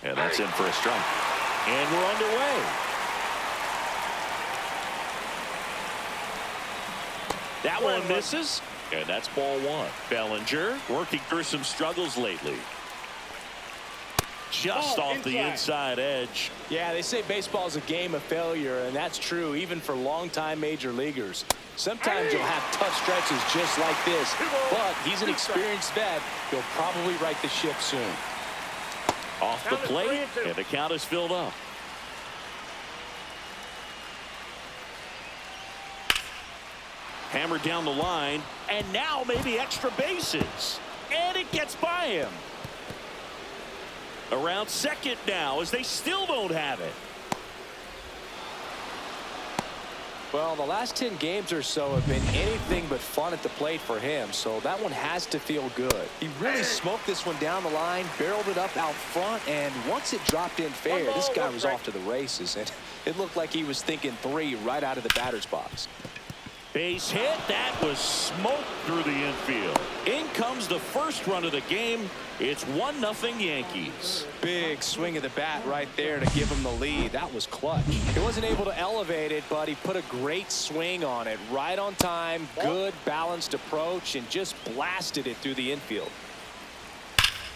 And that's in for a strike. And we're underway. That one misses. And that's ball one. Bellinger working through some struggles lately. Just off the inside edge. Yeah, they say baseball is a game of failure, and that's true even for longtime major leaguers. Sometimes you'll have tough stretches just like this, but he's an experienced vet. He'll probably right the ship soon. Off the plate, and the count is filled up. Hammered down the line, and now maybe extra bases. And it gets by him. Around second now as they still don't have it. Well, the last 10 games or so have been anything but fun at the plate for him, so that one has to feel good. He really smoked this one down the line, barreled it up out front, and once it dropped in fair, this guy was off to the races, and it looked like he was thinking 3 right out of the batter's box. Base hit. That was smoked through the infield. In comes the first run of the game. It's 1-0 Yankees. Big swing of the bat right there to give him the lead. That was clutch. He wasn't able to elevate it, but he put a great swing on it. Right on time, good balanced approach, and just blasted it through the infield.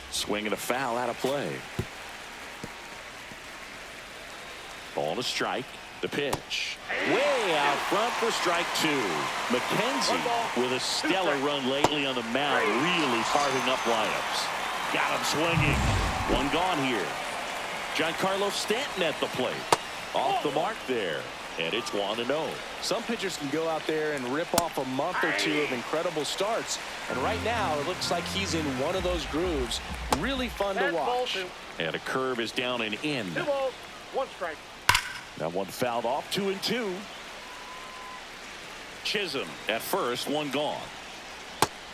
Swing and a foul out of play. Ball to strike. The pitch. Way out front for strike 2. Mckenzie with a stellar run lately on the mound, really carving up lineups. Got him swinging. One gone here. Giancarlo Stanton at the plate. Off the mark there. And it's 1-0. Some pitchers can go out there and rip off a month or two of incredible starts. And right now, it looks like he's in one of those grooves. Really fun to watch. And a curve is down and in. 2 balls, 1 strike. That one fouled off. 2-2. Chisholm at first, one gone.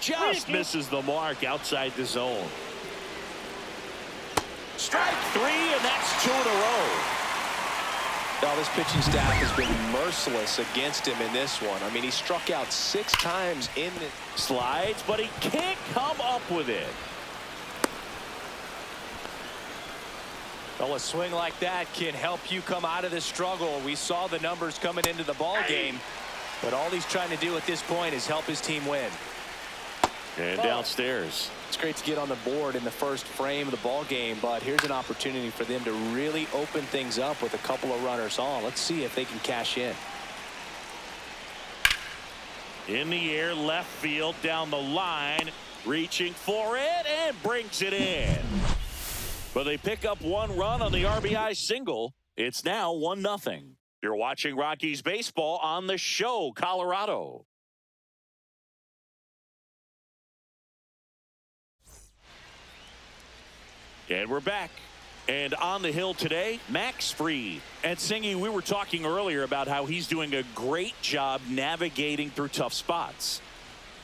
Just misses the mark outside the zone. Strike 3, and that's 2 in a row. Now, this pitching staff has been merciless against him in this one. I mean, he struck out 6 times in the slides, but he can't come up with it. Well, a swing like that can help you come out of the struggle. We saw the numbers coming into the ball game, but all he's trying to do at this point is help his team win. And downstairs. It's great to get on the board in the first frame of the ball game, but here's an opportunity for them to really open things up with a couple of runners on. Let's see if they can cash in. In the air, left field, down the line, reaching for it, and brings it in. But they pick up 1 run on the RBI single. It's now 1-0. You're watching Rockies baseball on the show, Colorado. And we're back. And on the hill today, Max Fried. And Singy, we were talking earlier about how he's doing a great job navigating through tough spots.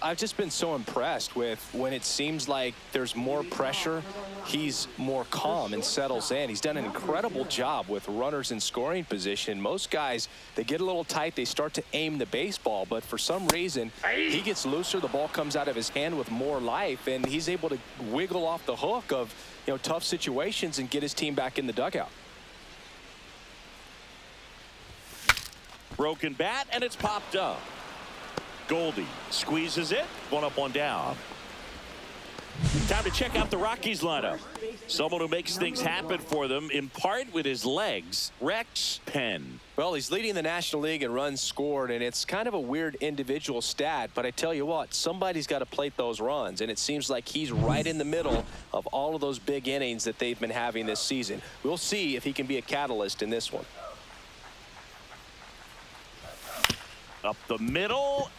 I've just been so impressed with when it seems like there's more pressure, he's more calm and settles in. He's done an incredible job with runners in scoring position. Most guys, they get a little tight, they start to aim the baseball, but for some reason, he gets looser, the ball comes out of his hand with more life, and he's able to wiggle off the hook of, tough situations and get his team back in the dugout. Broken bat, and it's popped up. Goldie squeezes it. 1 up, 1 down. Time to check out the Rockies lineup. Someone who makes things happen for them, in part with his legs, Rex Penn. Well, he's leading the National League in runs scored, and it's kind of a weird individual stat, but I tell you what, somebody's got to plate those runs, and it seems like he's right in the middle of all of those big innings that they've been having this season. We'll see if he can be a catalyst in this one. Up the middle.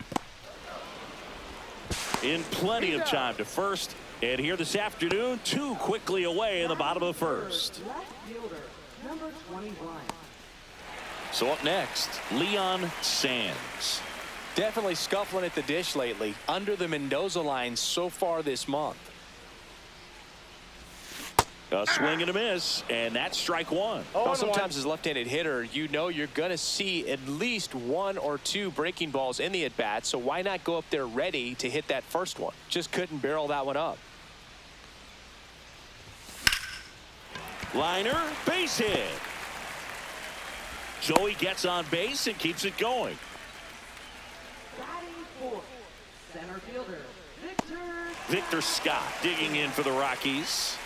In plenty of time to first. And here this afternoon, 2 quickly away in the bottom of the first. Number 21. So up next, Leon Sands. Definitely scuffling at the dish lately. Under the Mendoza line so far this month. A swing and a miss, and that's strike 1. Well, sometimes as a left-handed hitter, you're going to see at least 1 or 2 breaking balls in the at-bat, so why not go up there ready to hit that first one? Just couldn't barrel that one up. Liner, base hit. Joey gets on base and keeps it going. Batting fourth, center fielder, Victor Scott digging in for the Rockies.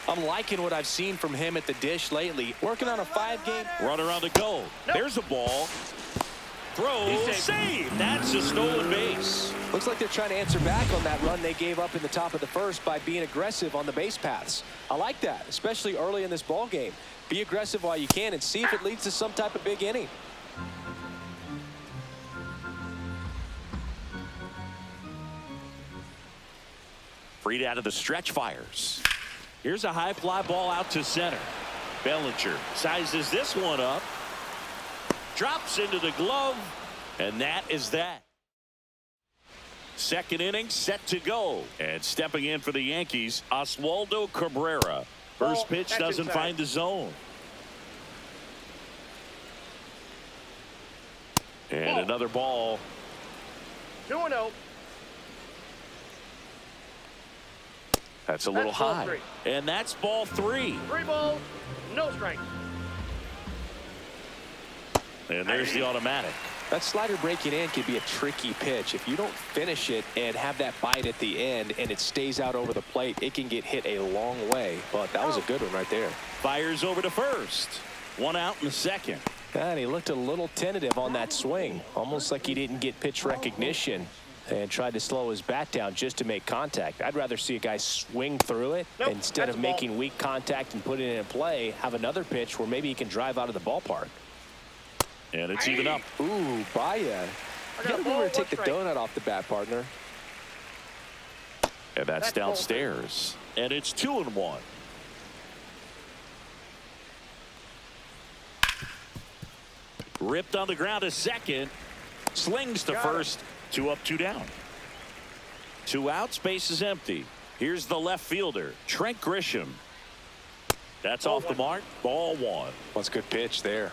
I'm liking what I've seen from him at the dish lately. Working on a 5-game. Runner on the go. There's a ball. Throw, save. That's a stolen base. Looks like they're trying to answer back on that run they gave up in the top of the first by being aggressive on the base paths. I like that, especially early in this ball game. Be aggressive while you can and see if it leads to some type of big inning. Freed out of the stretch fires. Here's a high fly ball out to center. Bellinger sizes this one up. Drops into the glove. And that is that. Second inning set to go. And stepping in for the Yankees, Oswaldo Cabrera. First pitch doesn't find the zone. And another ball. 2-0. That's a little high. And that's ball 3. 3 balls, no strikes. And there's the automatic. That slider breaking in can be a tricky pitch. If you don't finish it and have that bite at the end and it stays out over the plate, it can get hit a long way. But that was a good one right there. Fires over to first. 1 out in the second. And he looked a little tentative on that swing, almost like he didn't get pitch recognition and tried to slow his bat down just to make contact. I'd rather see a guy swing through it instead of making weak contact and putting it in play. Have another pitch where maybe he can drive out of the ballpark. And it's even up. Ooh, Baya. You gotta remember to take the donut off the bat, partner. And that's downstairs. And it's 2-1. Ripped on the ground to second. Slings to first. 2 up, 2 down. 2 outs, base is empty. Here's the left fielder, Trent Grisham. That's off the mark. Ball 1. That's a good pitch there.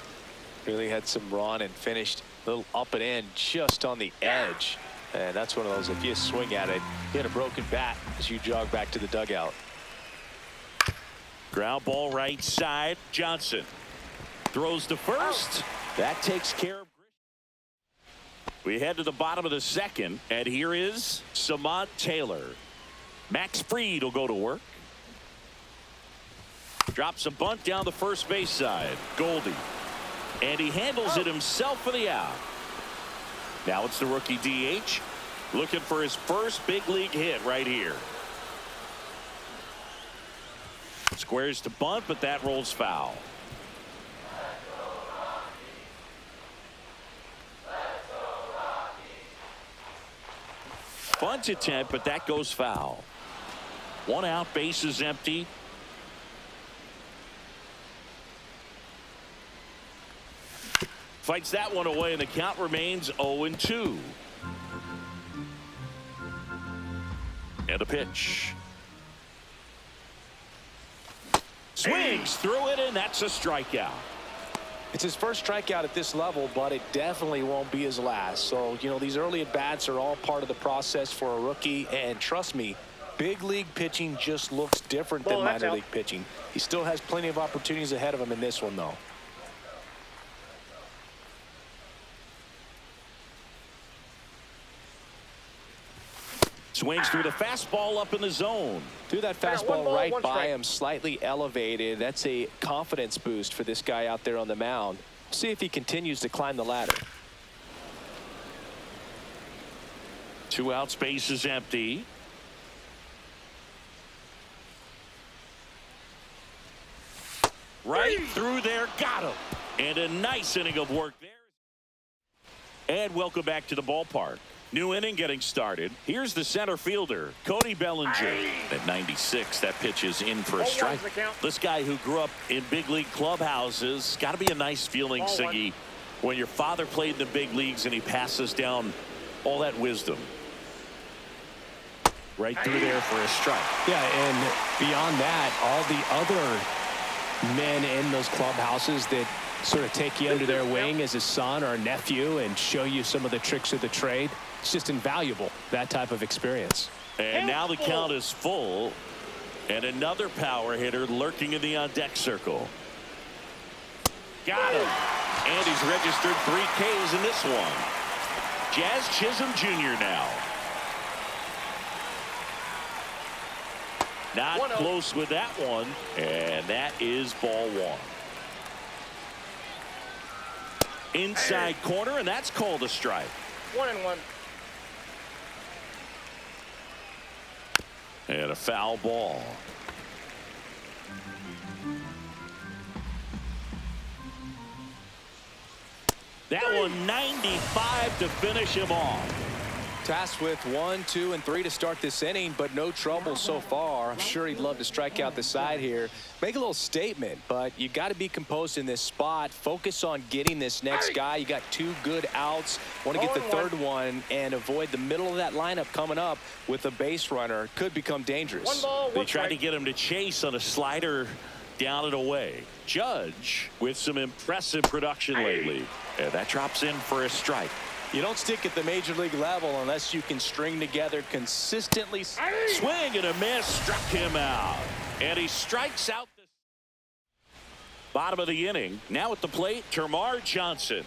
Really had some run and finished a little up and in just on the edge. And that's one of those, if you swing at it, you hit a broken bat as you jog back to the dugout. Ground ball right side. Johnson throws to first. That takes care of. We head to the bottom of the second, and here is Samad Taylor. Max Fried will go to work. Drops a bunt down the first base side. Goldie. And he handles it himself for the out. Now it's the rookie DH looking for his first big league hit right here. Squares to bunt, but that rolls foul. Bunt attempt, but that goes foul. 1 out, base is empty. Fights that one away, and the count remains 0-2. And a pitch. Swings through it, and that's a strikeout. It's his first strikeout at this level, but it definitely won't be his last. So, you know, these early at-bats are all part of the process for a rookie. And trust me, big league pitching just looks different than minor league pitching. He still has plenty of opportunities ahead of him in this one, though. Swings through the fastball up in the zone. Threw that fastball right by him, slightly elevated. That's a confidence boost for this guy out there on the mound. See if he continues to climb the ladder. 2 outs, base is empty. Right through there, got him. And a nice inning of work there. And welcome back to the ballpark. New inning getting started. Here's the center fielder, Cody Bellinger. At 96, that pitch is in for a strike. This guy who grew up in big league clubhouses, got to be a nice feeling, Siggy, when your father played in the big leagues and he passes down all that wisdom. Right through there for a strike. Yeah, and beyond that, all the other men in those clubhouses that sort of take you under their wing as a son or a nephew and show you some of the tricks of the trade. It's just invaluable, that type of experience. And now the count is full. And another power hitter lurking in the on-deck circle. Got him. And he's registered 3 Ks in this one. Jazz Chisholm Jr. now. Not close with that one. And that is ball 1. Inside corner, and that's called a strike. 1-1. And a foul ball. That one 95 to finish him off. Tasked with 1, 2, and 3 to start this inning, but no trouble so far. I'm sure he'd love to strike out the side here. Make a little statement, but you got to be composed in this spot. Focus on getting this next guy. You got 2 good outs. Want to get the third one and avoid the middle of that lineup coming up with a base runner. Could become dangerous. They tried to get him to chase on a slider down and away. Judge with some impressive production lately. And that drops in for a strike. You don't stick at the major league level unless you can string together consistently. Swing and a miss, struck him out. And he strikes out the bottom of the inning. Now at the plate, Termarr Johnson.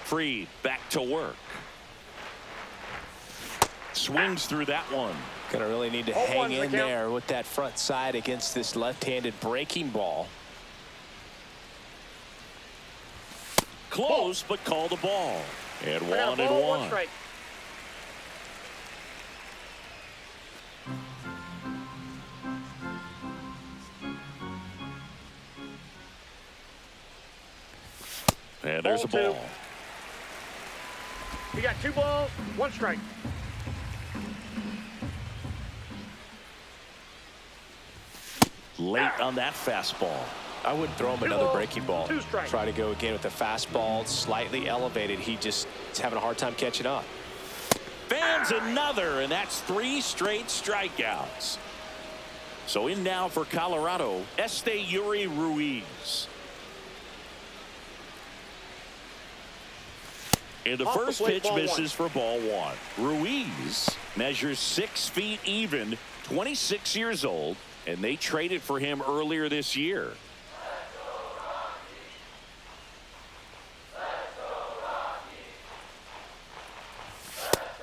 Freed back to work. Swings through that one. Gonna really need to hang in there with that front side against this left-handed breaking ball. Close, but called a ball. And 1-1. Strike. And there's a ball. We got 2 balls, 1 strike. Late on that fastball. I wouldn't throw him another breaking ball. 2 strikes. Try to go again with the fastball, slightly elevated. He just is having a hard time catching up. Fans another, and that's 3 straight strikeouts. So in now for Colorado, Esteury Ruiz. And the first pitch misses for ball 1. Ruiz measures 6 feet even, 26 years old, and they traded for him earlier this year.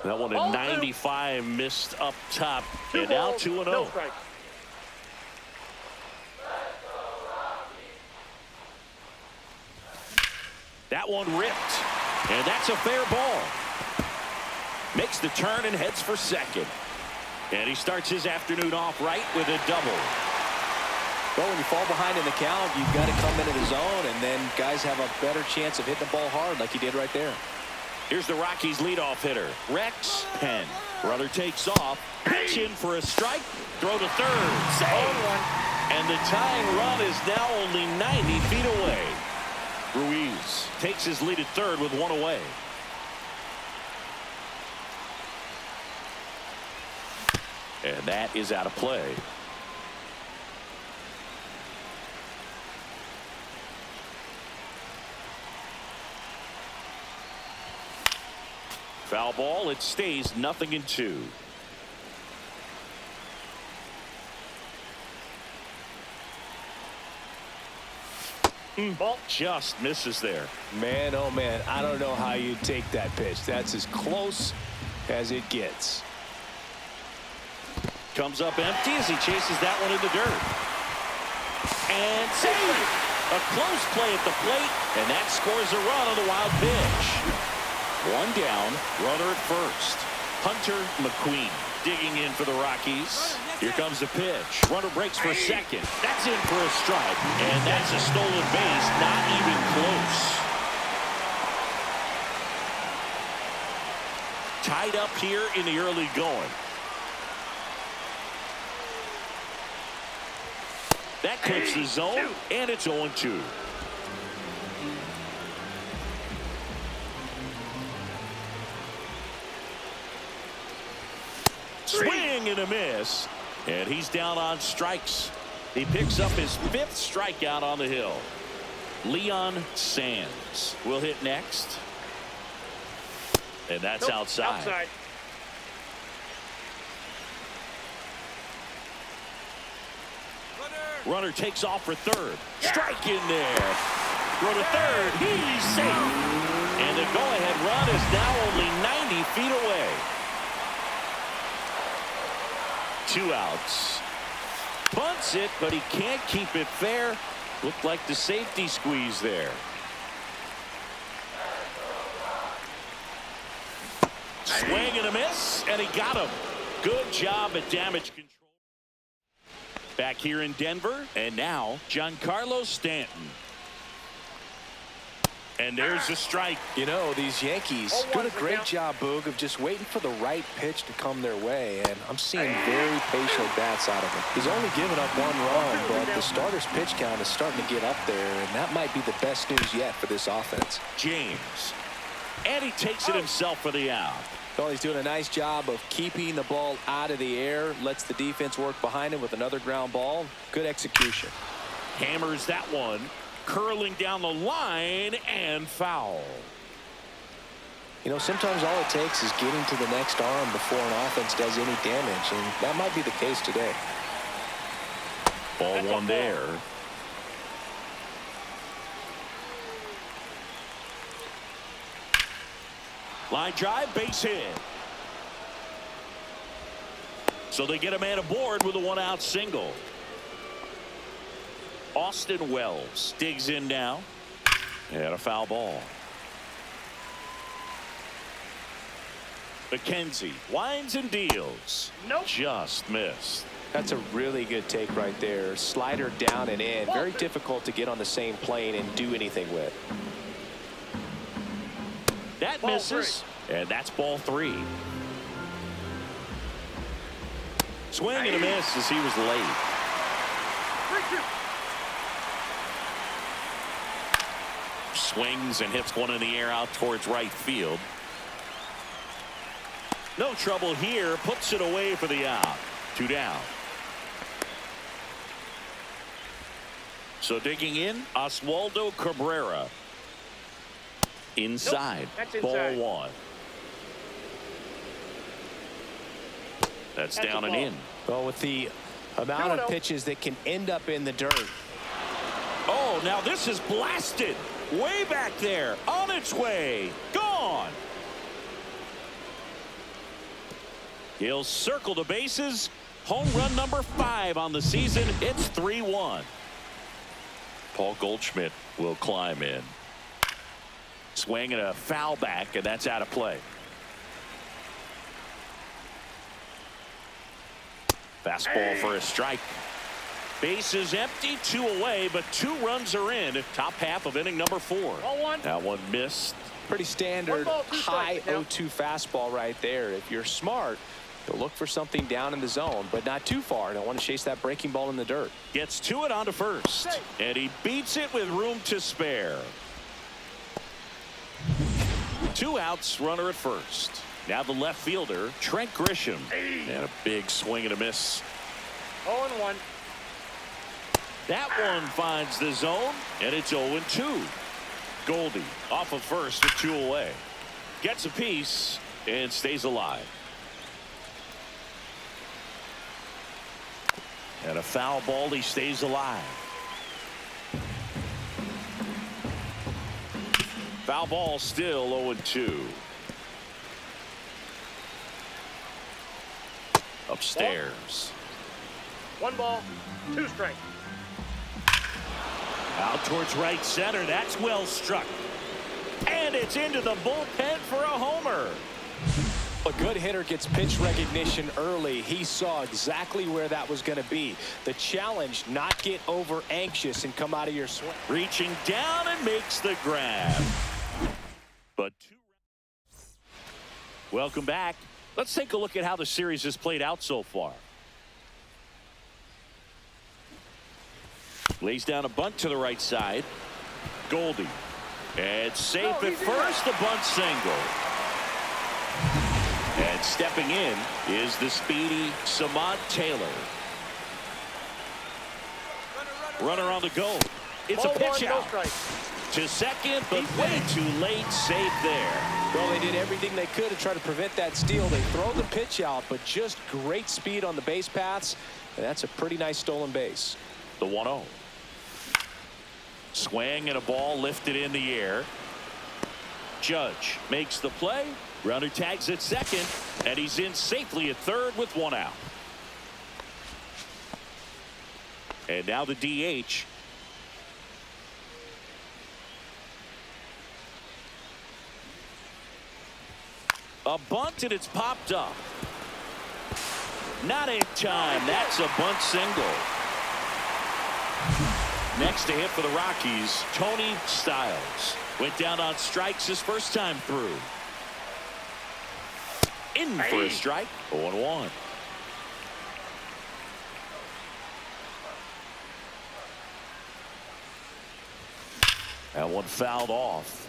That one at 95 missed up top. And now 2-0. That one ripped. And that's a fair ball. Makes the turn and heads for second. And he starts his afternoon off right with a double. Well, when you fall behind in the count, you've got to come into the zone, and then guys have a better chance of hitting the ball hard like he did right there. Here's the Rockies leadoff hitter, Rex Penn. Runner takes off, pitch in for a strike, throw to third, save. And the tying run is now only 90 feet away. Ruiz takes his lead at third with 1 away. And that is out of play. Foul ball. It stays 0-2. Ball just misses there. Man, oh man, I don't know how you take that pitch. That's as close as it gets. Comes up empty as he chases that one in the dirt. And save. A close play at the plate, and that scores a run on the wild pitch. 1 down, runner at first. Hunter McQueen digging in for the Rockies. Here comes the pitch. Runner breaks for second. That's in for a strike. And that's a stolen base, not even close. Tied up here in the early going. That clips the zone, and it's 0-2. Swing and a miss, and he's down on strikes. He picks up his 5th strikeout on the hill. Leon Sands will hit next, and that's outside. Runner takes off for third. Strike in there. Throw to third. He's safe. And the go-ahead run is now only 90 feet away. 2 outs. Punts it, but he can't keep it fair. Looked like the safety squeeze there. Swing and a miss, and he got him. Good job at damage control. Back here in Denver, and now Giancarlo Stanton. And there's a strike. You know, these Yankees doing a great job, Boog, of just waiting for the right pitch to come their way, and I'm seeing very patient bats out of him. He's only given up 1 run, but the starter's pitch count is starting to get up there, and that might be the best news yet for this offense. James. And he takes it himself for the out. Well, he's doing a nice job of keeping the ball out of the air, lets the defense work behind him with another ground ball. Good execution. Hammers that one. Curling down the line and foul. You know, sometimes all it takes is getting to the next arm before an offense does any damage, and that might be the case today. Ball one there. Line drive, base hit. So they get a man aboard with a 1-out single. Austin Wells digs in now. And a foul ball. Mckenzie winds and deals. Nope. Just missed. That's a really good take right there. Slider down and in. Very difficult to get on the same plane and do anything with. That misses. And that's ball 3. Swing and a miss as he was late. 3-2. Swings and hits one in the air out towards right field. No trouble here. Puts it away for the out. 2 down. So digging in, Oswaldo Cabrera. Inside. Nope, that's ball inside. 1. That's down and in. Well, with the amount of pitches that can end up in the dirt. Oh, now this is blasted. Way back there. On its way. Gone. He'll circle the bases. Home run number 5 on the season. It's 3-1. Paul Goldschmidt will climb in. Swing and a foul back, and that's out of play. Fastball for a strike. Base is empty, 2 away, but 2 runs are in. Top half of inning number 4. That one missed. Pretty standard 1 ball, 2 high strikes. 0-2 fastball right there. If you're smart, you'll look for something down in the zone, but not too far. Don't want to chase that breaking ball in the dirt. Gets to it onto first, and he beats it with room to spare. 2 outs, runner at first. Now the left fielder, Trent Grisham. And a big swing and a miss. 0-1. That one finds the zone, and it's 0-2. Goldie off of first with 2 away. Gets a piece and stays alive. And a foul ball, he stays alive. Foul ball still 0-2. Upstairs. 1 ball, 2 strikes. Out towards right center. That's well struck. And it's into the bullpen for a homer. A good hitter gets pitch recognition early. He saw exactly where that was going to be. The challenge, not get over anxious and come out of your swing. Reaching down and makes the grab. But 2. Welcome back. Let's take a look at how the series has played out so far. Lays down a bunt to the right side. Goldie. And safe at first. The bunt single. And stepping in is the speedy Samad Taylor. Runner on the go. It's a pitch out to second, but way too late. Safe there. Well, they did everything they could to try to prevent that steal. They throw the pitch out, but just great speed on the base paths. And that's a pretty nice stolen base. The 1-0. Swing and a ball lifted in the air. Judge makes the play. Runner tags at second, and he's in safely at third with 1 out. And now the DH. A bunt, and it's popped up. Not in time. That's a bunt single. Next to hit for the Rockies, Tony Stiles. Went down on strikes his first time through. In for a strike. 0-1. That one fouled off.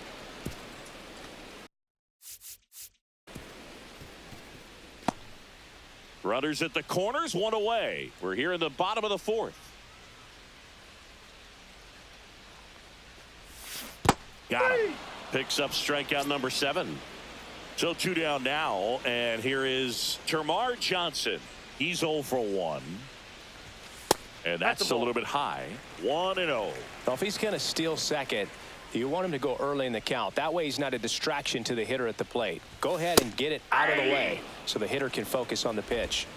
Runners at the corners, 1 away. We're here in the bottom of the 4th. Got him. Picks up strikeout number 7. So 2 down now, and here is Termarr Johnson. He's 0 for 1. And that's a little bit high. 1-0. Well, if he's going to steal second, you want him to go early in the count. That way he's not a distraction to the hitter at the plate. Go ahead and get it out of the way so the hitter can focus on the pitch.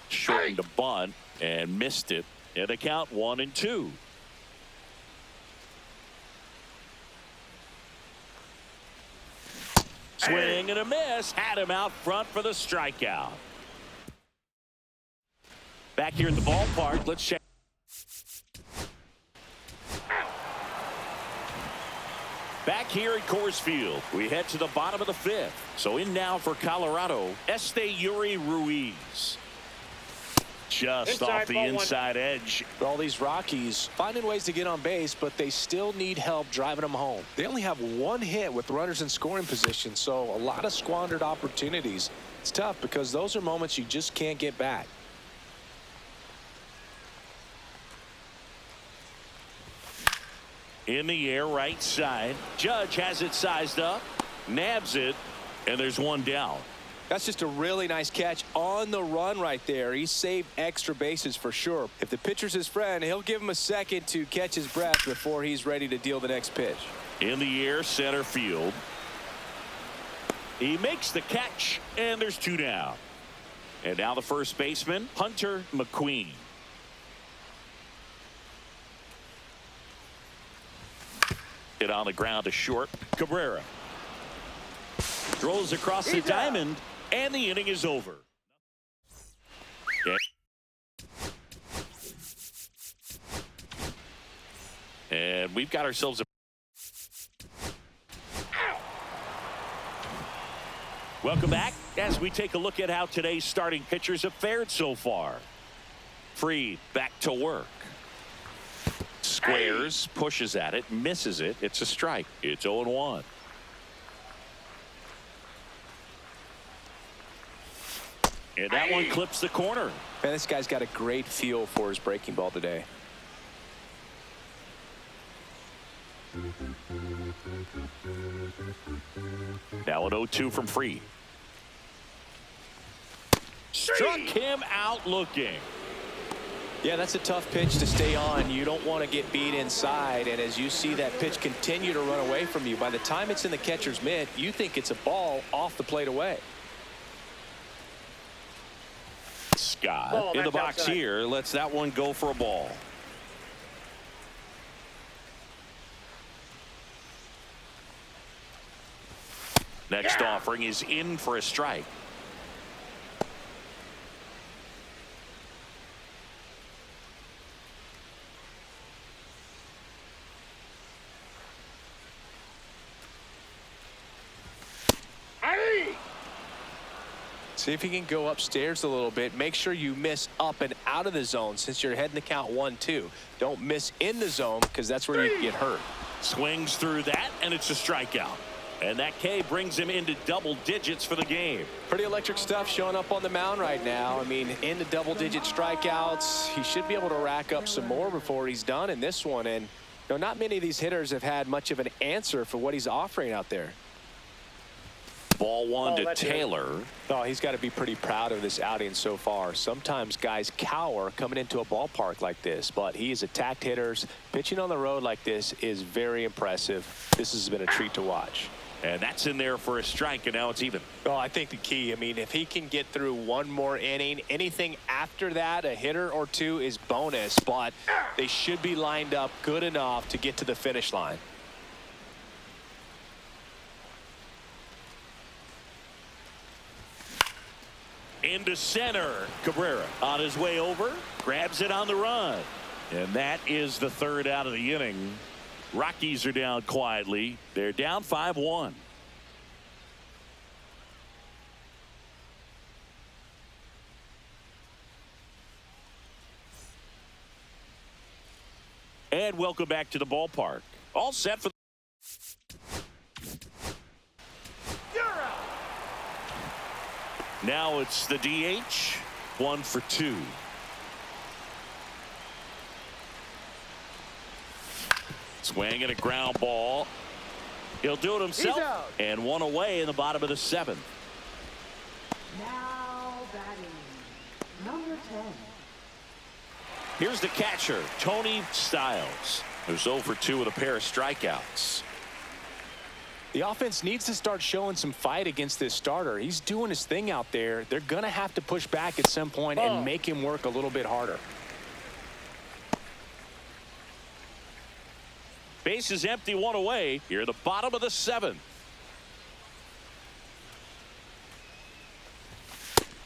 Shortened the bunt and missed it. And the count 1-2. Swing and a miss. Had him out front for the strikeout. Back here at the ballpark, let's check. Back here at Coors Field, we head to the bottom of the 5th. So in now for Colorado, Esteury Ruiz. Just off the inside edge. All these Rockies finding ways to get on base, but they still need help driving them home. They only have 1 hit with runners in scoring position, so a lot of squandered opportunities. It's tough because those are moments you just can't get back. In the air, right side. Judge has it sized up, nabs it, and there's 1 down. That's just a really nice catch on the run right there. He saved extra bases for sure. If the pitcher's his friend, he'll give him a second to catch his breath before he's ready to deal the next pitch. In the air, center field. He makes the catch, and there's 2 down. And now the first baseman, Hunter McQueen. Hit on the ground to short. Cabrera throws across the diamond, and the inning is over. And we've got ourselves a welcome back as we take a look at how today's starting pitchers have fared so far. Fried back to work. Squares, pushes at it, misses it. It's a strike. It's 0-1. And that one clips the corner. Man, this guy's got a great feel for his breaking ball today. Now an 0-2 from Fried. Struck him out looking. Yeah, that's a tough pitch to stay on. You don't want to get beat inside, and as you see that pitch continue to run away from you, by the time it's in the catcher's mitt, you think it's a ball off the plate away. Scott in the box outside. Here lets that one go for a ball. Next offering is in for a strike. See if you can go upstairs a little bit. Make sure you miss up and out of the zone since you're heading to count 1-2. Don't miss in the zone because that's where you get hurt. Swings through that, and it's a strikeout. And that K brings him into double digits for the game. Pretty electric stuff showing up on the mound right now. I mean, into double-digit strikeouts. He should be able to rack up some more before he's done in this one. And, you know, not many of these hitters have had much of an answer for what he's offering out there. Ball one Oh, to that's it. Taylor. Oh, he's got to be pretty proud of this outing so far. Sometimes guys cower coming into a ballpark like this, but he has attacked hitters. Pitching on the road like this is very impressive. This has been a treat to watch. And that's in there for a strike, and now it's even. Well, I think the key, if he can get through one more inning, anything after that, a hitter or two is bonus, but they should be lined up good enough to get to the finish line. Into center. Cabrera on his way over, grabs it on the run. And that is the third out of the inning. Rockies are down quietly. They're down 5-1. And welcome back to the ballpark. All set for. Now it's the DH. 1 for 2. Swing and a ground ball. He'll do it himself. And one away in the bottom of the 7th. Now batting, number 10. Here's the catcher, Tony Styles, who's 0 for 2 with a pair of strikeouts. The offense needs to start showing some fight against this starter. He's doing his thing out there. They're going to have to push back at some point and make him work a little bit harder. Base is empty, one away. Here at the bottom of the 7th.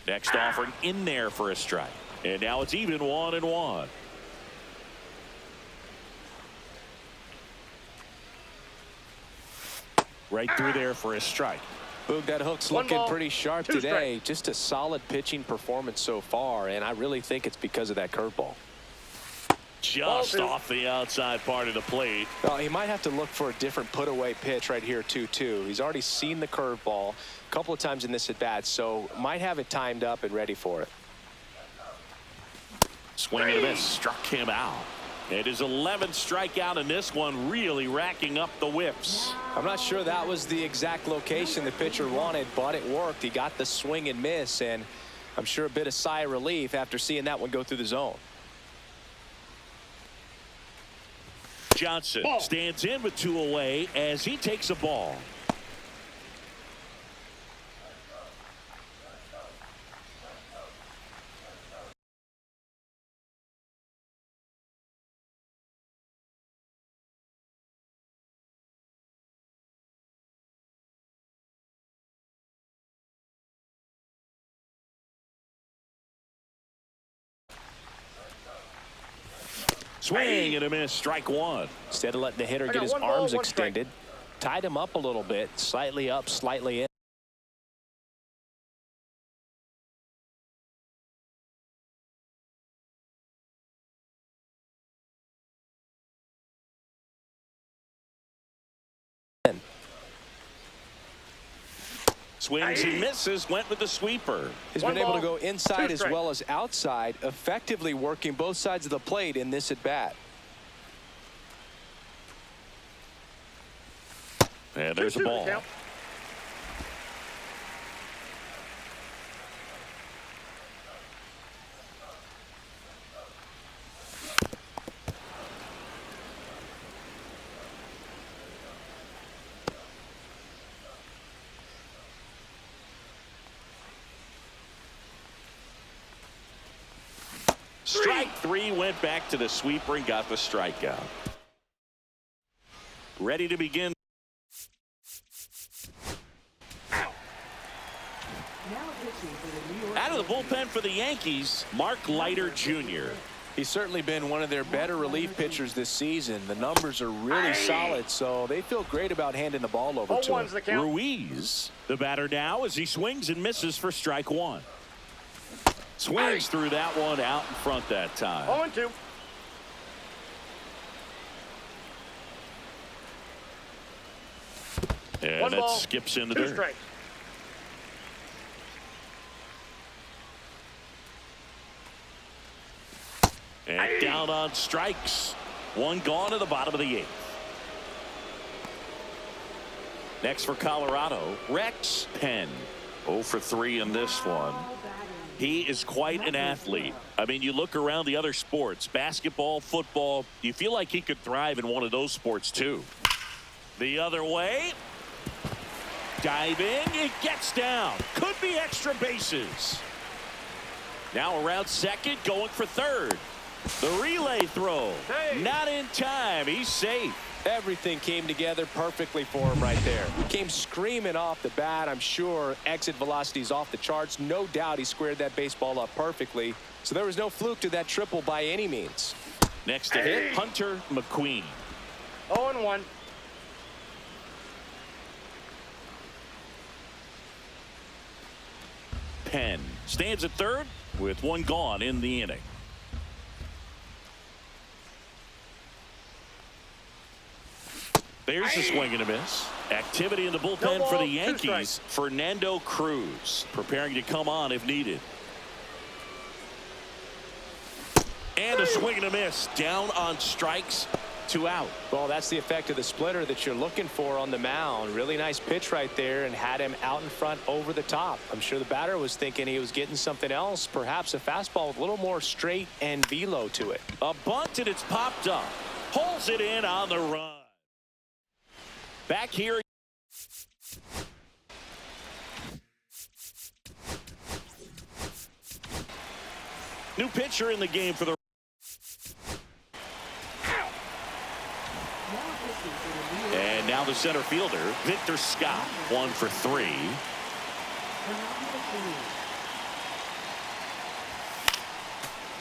Next offering in there for a strike. And now it's even 1-1. Right through there for a strike. Boog, that hook's looking pretty sharp today. Just a solid pitching performance so far, and I really think it's because of that curveball. Just off the outside part of the plate. Well, he might have to look for a different put-away pitch right here, 2-2. He's already seen the curveball a couple of times in this at-bat, so might have it timed up and ready for it. Swing and a miss, struck him out. It is 11th strikeout in this one, really racking up the whiffs. I'm not sure that was the exact location the pitcher wanted, but it worked. He got the swing and miss, and I'm sure a bit of sigh of relief after seeing that one go through the zone. Johnson stands in with 2 away as he takes a ball. Swing and a miss, strike 1. Instead of letting the hitter get his arms extended, tied him up a little bit, slightly up, slightly in. Swings and misses, went with the sweeper. He's been able to go inside as well as outside, effectively working both sides of the plate in this at-bat. And there's a ball. Strike 3, went back to the sweeper and got the strikeout. Ready to begin. Out of the bullpen for the Yankees, Mark Leiter Jr. He's certainly been one of their better relief pitchers this season. The numbers are really solid, so they feel great about handing the ball over to him. Ruiz, the batter now, as he swings and misses for strike 1. Swings through that one out in front that time. 0-2. And that skips into two there. strikes. And down on strikes. One gone to the bottom of the 8th. Next for Colorado, Rex Penn. 0 for 3 in this one. He is quite an athlete. I mean, you look around the other sports, basketball, football, you feel like he could thrive in one of those sports too. The other way. Diving, it gets down. Could be extra bases. Now around second, going for third. The relay throw. Not in time. He's safe. Everything came together perfectly for him right there. Came screaming off the bat. I'm sure exit velocity's off the charts. No doubt he squared that baseball up perfectly. So there was no fluke to that triple by any means. Next to hit, Hunter McQueen. 0-1. Penn stands at third with one gone in the inning. There's a swing and a miss. Activity in the bullpen for the Yankees. Fernando Cruz preparing to come on if needed. And a swing and a miss. Down on strikes, 2 out. Well, that's the effect of the splitter that you're looking for on the mound. Really nice pitch right there and had him out in front over the top. I'm sure the batter was thinking he was getting something else, perhaps a fastball with a little more straight and velo to it. A bunt and it's popped up. Pulls it in on the run. Back here. New pitcher in the game for the. And now the center fielder, Victor Scott, 1 for 3.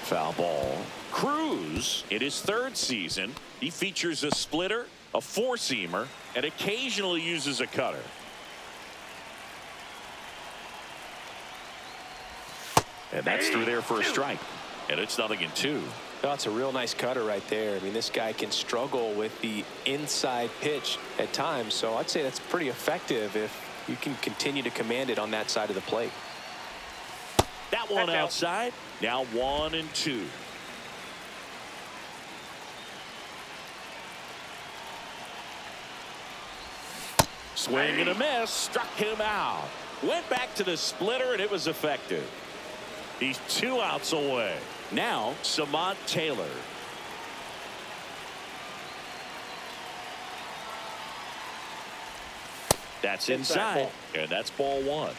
Foul ball. Cruz, in his 3rd season, he features a splitter, a 4-seamer, and occasionally uses a cutter. And that's through there for a strike. And it's 0-2. That's a real nice cutter right there. I mean, this guy can struggle with the inside pitch at times, so I'd say that's pretty effective if you can continue to command it on that side of the plate. That one outside. Now 1-2. Swing and a miss. Struck him out. Went back to the splitter, and it was effective. He's 2 outs away. Now, Samant Taylor. That's inside, and that's ball 1.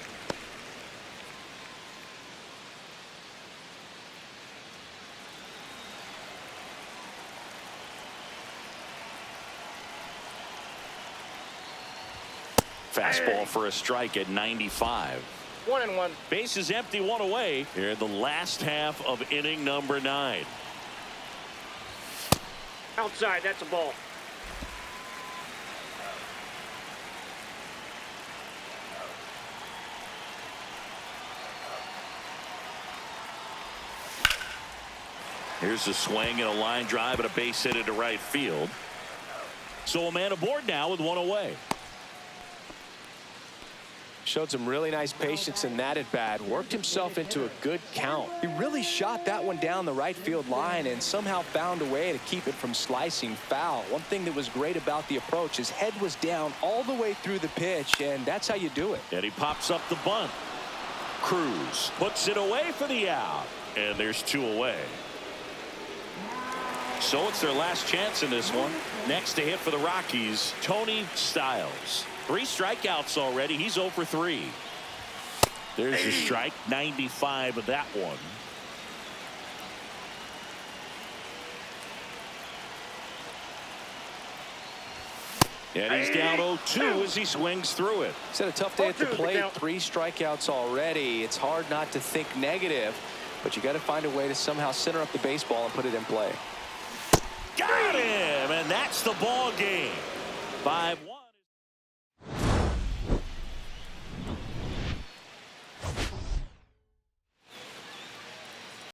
Fastball for a strike at 95. 1-1. Bases empty, 1 away here in the last half of inning number 9. Outside, that's a ball. Here's a swing and a line drive and a base hit into right field. So a man aboard now with 1 away. Showed some really nice patience in that at bat. Worked himself into a good count. He really shot that one down the right field line and somehow found a way to keep it from slicing foul. One thing that was great about the approach, his head was down all the way through the pitch, and that's how you do it. And he pops up the bunt. Cruz puts it away for the out. And there's 2 away. So it's their last chance in this one. Next to hit for the Rockies, Tony Stiles. 3 strikeouts already. He's 0 for 3. There's a strike. 95 of that one. And he's down 0-2 as he swings through it. He's had a tough day at the plate. 3 strikeouts already. It's hard not to think negative, but you got to find a way to somehow center up the baseball and put it in play. Got him, and that's the ball game. 5-1.